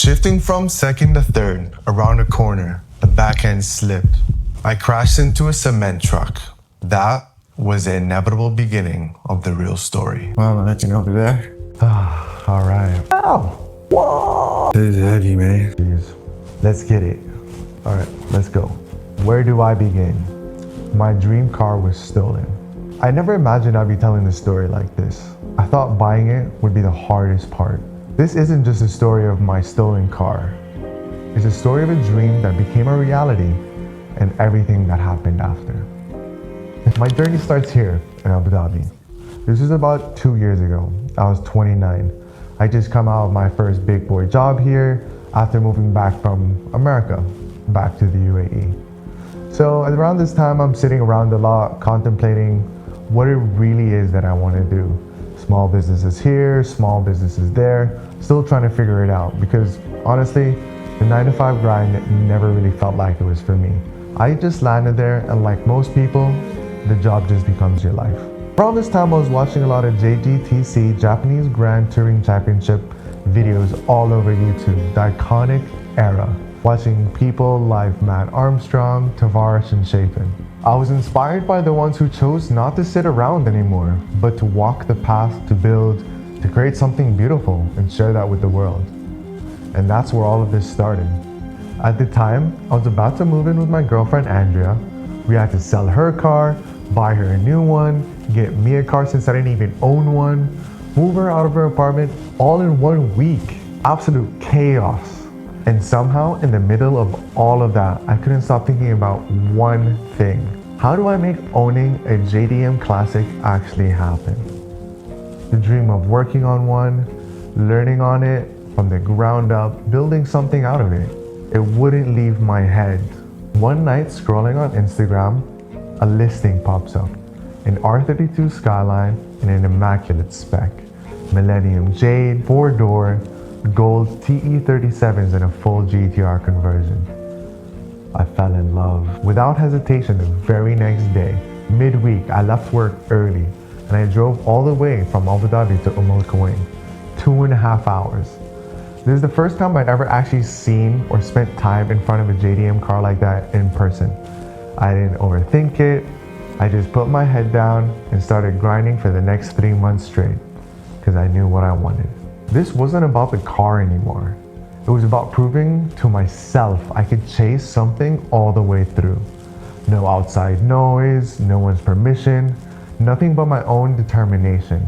Shifting from second to third, around a corner, the back end slipped. I crashed into a cement truck. That was the inevitable beginning of the real story. Well, I'll let you know over there. All right. Ow! Whoa! This is heavy, man. Jeez. Let's get it. All right, let's go. Where do I begin? My dream car was stolen. I never imagined I'd be telling the story like this. I thought buying it would be the hardest part. This isn't just a story of my stolen car. It's a story of a dream that became a reality and everything that happened after. My journey starts here in Abu Dhabi. This was about 2 years ago. I was 29. I just come out of my first big boy job here after moving back from America, back to the UAE. So around this time, I'm sitting around a lot contemplating what it really is that I want to do. Small businesses here, small businesses there, still trying to figure it out because honestly, the 9-to-5 grind never really felt like it was for me. I just landed there and like most people, the job just becomes your life. Around this time, I was watching a lot of JGTC, Japanese Grand Touring Championship videos all over YouTube, the iconic era. Watching people like Matt Armstrong, Tavares, and Chapin. I was inspired by the ones who chose not to sit around anymore, but to walk the path to build, to create something beautiful and share that with the world. And that's where all of this started. At the time, I was about to move in with my girlfriend Andrea. We had to sell her car, buy her a new one, get me a car since I didn't even own one, move her out of her apartment all in 1 week. Absolute chaos. And somehow, in the middle of all of that, I couldn't stop thinking about one thing. How do I make owning a JDM Classic actually happen? The dream of working on one, learning on it from the ground up, building something out of it. It wouldn't leave my head. One night, scrolling on Instagram, a listing pops up. An R32 Skyline in an immaculate spec. Millennium Jade, 4-door, gold TE37s and a full GTR conversion. I fell in love. Without hesitation, the very next day, midweek, I left work early and I drove all the way from Abu Dhabi to Kuwait, 2.5 hours. This is the first time I'd ever actually seen or spent time in front of a JDM car like that in person. I didn't overthink it. I just put my head down and started grinding for the next 3 months straight because I knew what I wanted. This wasn't about the car anymore. It was about proving to myself I could chase something all the way through. No outside noise, no one's permission, nothing but my own determination.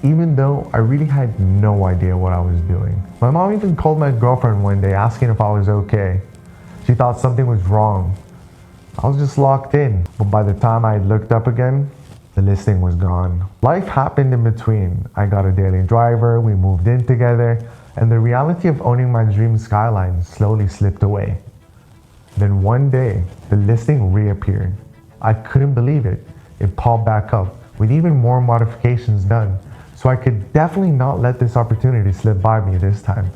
Even though I really had no idea what I was doing. My mom even called my girlfriend one day asking if I was okay. She thought something was wrong. I was just locked in. But by the time I looked up again, the listing was gone. Life happened in between. I got a daily driver, we moved in together, and the reality of owning my dream Skyline slowly slipped away. Then one day, the listing reappeared. I couldn't believe it. It popped back up with even more modifications done. So I could definitely not let this opportunity slip by me this time.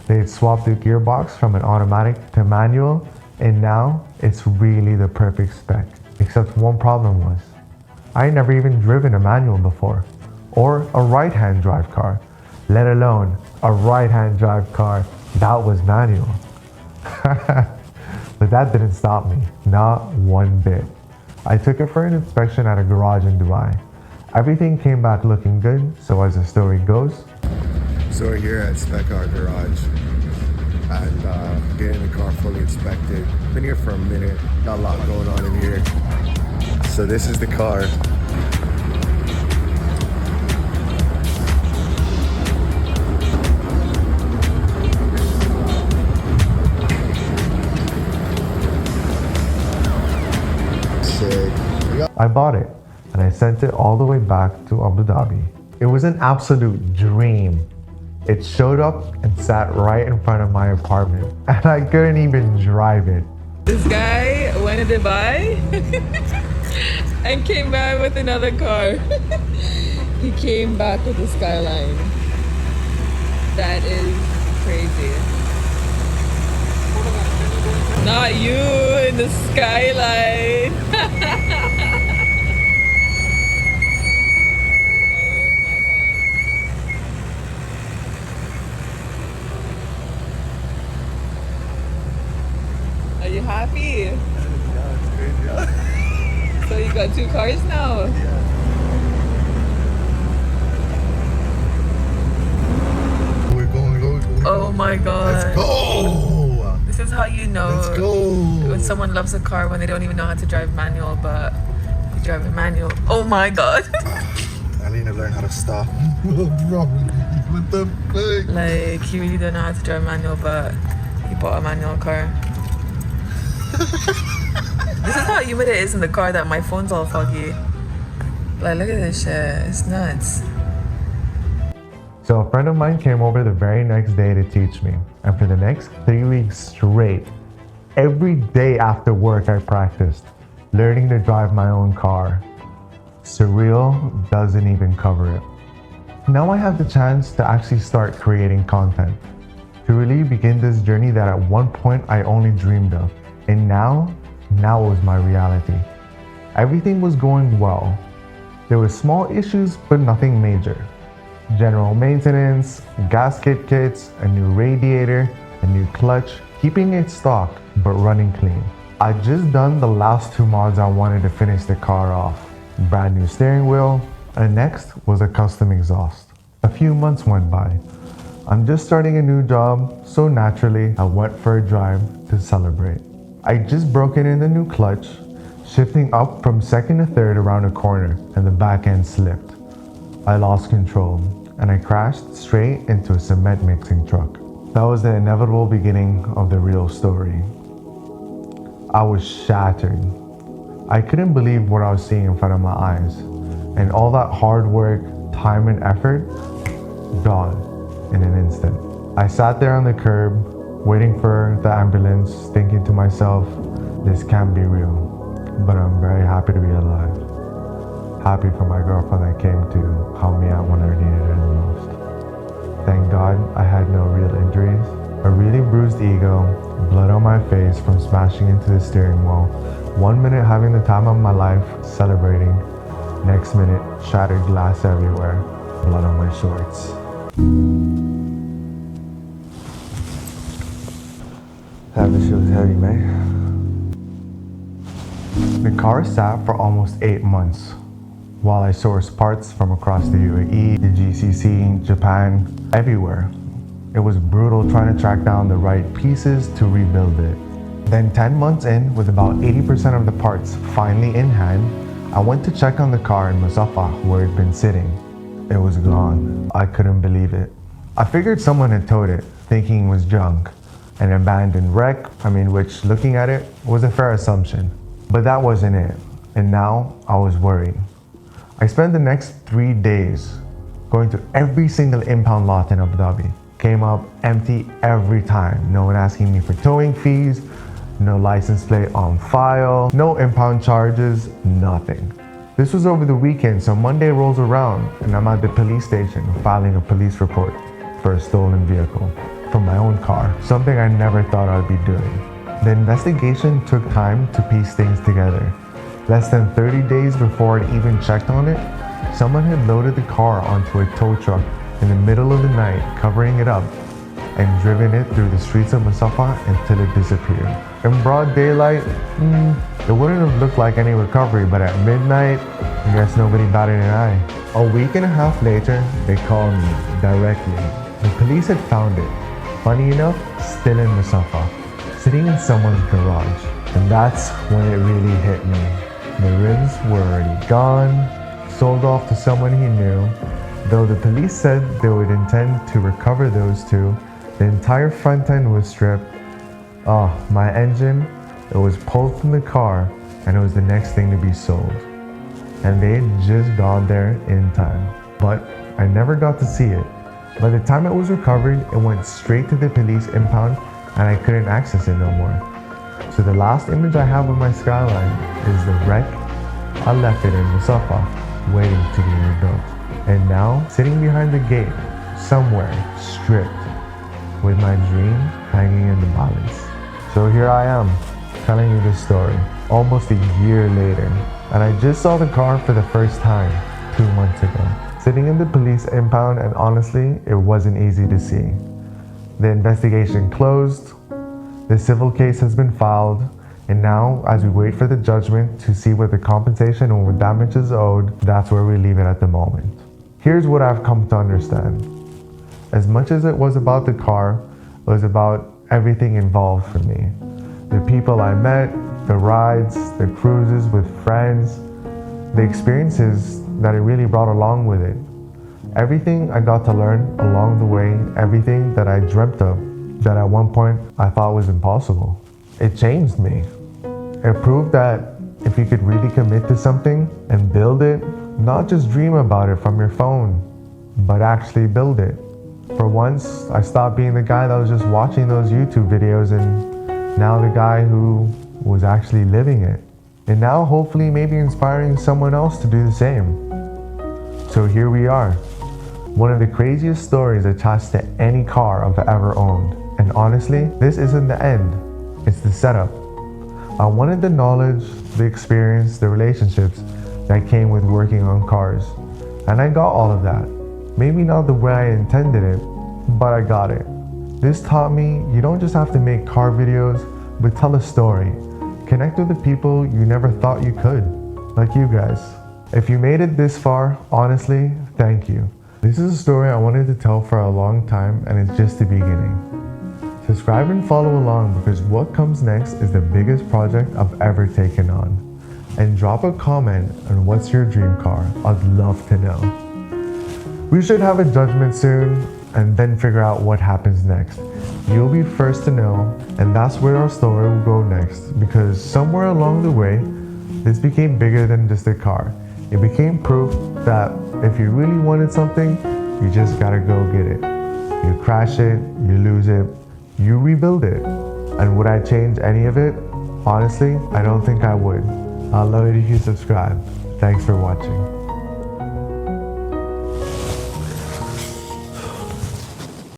They had swapped the gearbox from an automatic to manual, and now it's really the perfect spec. Except one problem was, I had never even driven a manual before, or a right-hand drive car, let alone a right-hand drive car that was manual. But that didn't stop me, not one bit. I took it for an inspection at a garage in Dubai. Everything came back looking good, so as the story goes. So we're here at Spec Garage and getting the car fully inspected. Been here for a minute, got a lot going on in here. So this is the car. Sick. I bought it and I sent it all the way back to Abu Dhabi. It was an absolute dream. It showed up and sat right in front of my apartment and I couldn't even drive it. This guy went to Dubai and came back with another car. He came back with a Skyline. That is crazy. Not you in the Skyline. You happy? Yeah, it's good, yeah. So you got 2 cars now? We're going. Oh my god. Let's go! This is how you know Let's go! when someone loves a car when they don't even know how to drive manual, but you drive a manual. Oh my god. I need to learn how to stop. What the fuck? Like, he really don't know how to drive manual, but he bought a manual car. This is how humid it is in the car that my phone's all foggy. Like, look at this shit. It's nuts. So a friend of mine came over the very next day to teach me. And for the next 3 weeks straight, every day after work I practiced, learning to drive my own car. Surreal doesn't even cover it. Now I have the chance to actually start creating content, to really begin this journey that at one point I only dreamed of. And now it was my reality. Everything was going well. There were small issues, but nothing major. General maintenance, gasket kits, a new radiator, a new clutch, keeping it stock, but running clean. I'd just done the last 2 mods I wanted to finish the car off. Brand new steering wheel, and next was a custom exhaust. A few months went by. I'm just starting a new job, so naturally I went for a drive to celebrate. I just broken in the new clutch, shifting up from second to third around a corner, and the back end slipped. I lost control, and I crashed straight into a cement mixing truck. That was the inevitable beginning of the real story. I was shattered. I couldn't believe what I was seeing in front of my eyes, and all that hard work, time, and effort gone in an instant. I sat there on the curb, waiting for the ambulance, thinking to myself, this can't be real, but I'm very happy to be alive. Happy for my girlfriend that came to help me out when I needed it the most. Thank God I had no real injuries. A really bruised ego, blood on my face from smashing into the steering wheel. 1 minute having the time of my life, celebrating. Next minute, shattered glass everywhere, blood on my shorts. That shit was heavy, man. The car sat for almost 8 months while I sourced parts from across the UAE, the GCC, Japan, everywhere. It was brutal trying to track down the right pieces to rebuild it. Then 10 months in, with about 80% of the parts finally in hand, I went to check on the car in Musafa where it'd been sitting. It was gone. I couldn't believe it. I figured someone had towed it, thinking it was junk. An abandoned wreck, which looking at it was a fair assumption. But that wasn't it. And now I was worried. I spent the next 3 days going to every single impound lot in Abu Dhabi. Came up empty every time. No one asking me for towing fees, no license plate on file, no impound charges, nothing. This was over the weekend, so Monday rolls around and I'm at the police station filing a police report for a stolen vehicle from my own car, something I never thought I'd be doing. The investigation took time to piece things together. Less than 30 days before I'd even checked on it, someone had loaded the car onto a tow truck in the middle of the night, covering it up, and driven it through the streets of Musafa until it disappeared. In broad daylight, it wouldn't have looked like any recovery, but at midnight, I guess nobody batted an eye. A week and a half later, they called me directly. The police had found it, funny enough, still in Musafa, sitting in someone's garage. And that's when it really hit me. The rims were already gone, sold off to someone he knew. Though the police said they would intend to recover those two, the entire front end was stripped. My engine, it was pulled from the car, and it was the next thing to be sold. And they had just got there in time. But I never got to see it. By the time it was recovered, it went straight to the police impound, and I couldn't access it no more. So the last image I have of my Skyline is the wreck. I left it in Musafa, waiting to be rebuilt. And now, sitting behind the gate, somewhere, stripped, with my dream hanging in the balance. So here I am, telling you this story, almost a year later. And I just saw the car for the first time 2 months ago. Sitting in the police impound, and honestly, it wasn't easy to see. The investigation closed. The civil case has been filed, and now as we wait for the judgment to see what the compensation and what damage is owed, that's where we leave it at the moment. Here's what I've come to understand. As much as it was about the car, it was about everything involved for me. The people I met, the rides, the cruises with friends, the experiences that it really brought along with it. Everything I got to learn along the way, everything that I dreamt of, that at one point I thought was impossible. It changed me. It proved that if you could really commit to something and build it, not just dream about it from your phone, but actually build it. For once, I stopped being the guy that was just watching those YouTube videos and now the guy who was actually living it. And now hopefully maybe inspiring someone else to do the same. So here we are. One of the craziest stories attached to any car I've ever owned. And honestly, this isn't the end, it's the setup. I wanted the knowledge, the experience, the relationships that came with working on cars. And I got all of that. Maybe not the way I intended it, but I got it. This taught me you don't just have to make car videos, but tell a story. Connect with the people you never thought you could, like you guys. If you made it this far, honestly, thank you. This is a story I wanted to tell for a long time, and it's just the beginning. Subscribe and follow along because what comes next is the biggest project I've ever taken on. And drop a comment on what's your dream car. I'd love to know. We should have a judgment soon and then figure out what happens next. You'll be first to know, and that's where our story will go next, because somewhere along the way, this became bigger than just a car. It became proof that if you really wanted something, you just gotta go get it. You crash it, you lose it, you rebuild it. And would I change any of it? Honestly, I don't think I would. I'd love it if you subscribe. Thanks for watching.